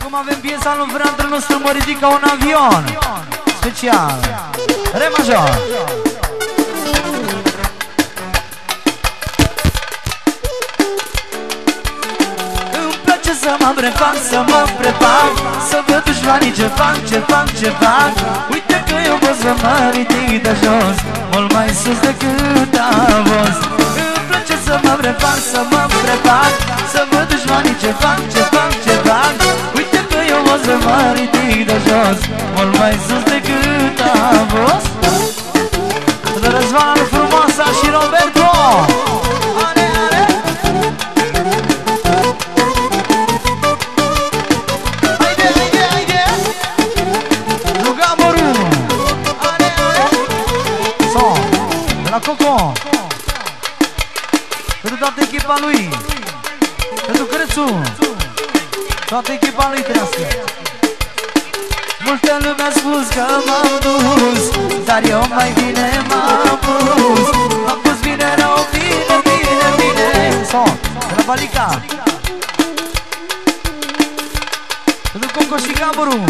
Acum avem piesa lui Vreandrul nostru, mă ridică un avion special. Re major. Îmi place să mă prepar, să mă prepar, să văd dușmanii ce fac, ce fac, ce fac. Uite că eu pot să mă ridic de jos, mult mai sus decât a fost. Îmi place să mă prepar, să mă prepar, să văd dușmanii ce fac, ce fac, ce fac. Uite că eu pot să mă ridic de jos, mult mai sus decât a fost. De Răzvan Frumoasa și Roberto. Ale, ale. Haide, haide, haide. Lugamoru. Ale, ale. So, de la Coco. Pentru toată echipa lui, pentru Crețu, toată echipa lui trească. Multă lume a spus că m-am dus, dar eu mai bine m-am pus. M-am pus bine rău, bine, bine, bine. Son, de la Balica. Pentru Coco și Gaboru.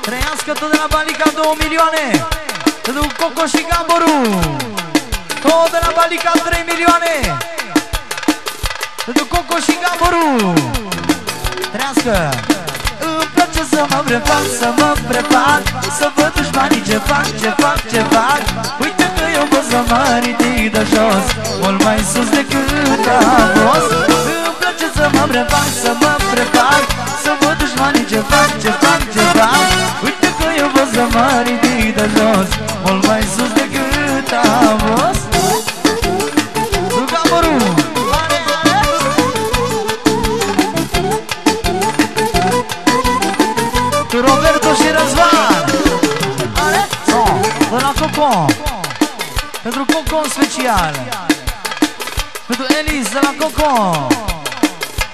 Trăiască tot de la Balica 2 milioane. Pentru Coco și Gaboru. Tot de la Balica 3 milioane. Pentru Coco și Gaboru. Trăiască. Îmi place să mă prepar, să mă prepar, să văd dușmanii ce fac, ce fac, ce fac. Uite că eu pot să mă ridic de jos, mult mai sus decât a fost. Îmi place să mă prepar, să mă prepar, să văd dușmanii ce fac, ce fac, ce fac. Uite că eu pot să mă ridic de jos, mult mai sus decât a fost. Lugamoru. Roberto și Răzvan. So, de la Coco. Pentru Coco în special. Pentru Elis de la Coco.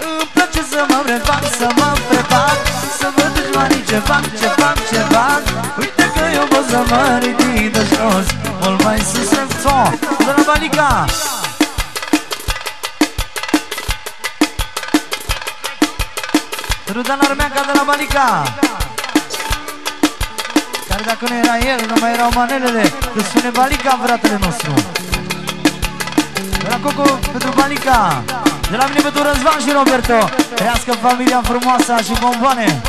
Îmi place să mă prepar, să mă prepar, să văd dușmanii ce fac, ce fac, ce fac. Uite că eu pot să mă ridic de jos, mult mai sus. So, de la Balica. Pentru Dan Armeaca de la Balica, care dacă nu era el, nu mai erau manelele. Îți spune Balica, fratele nostru. De la Coco pentru Balica. De la mine pentru Răzvan și Roberto. Trăiască familia frumoasă și bomboane.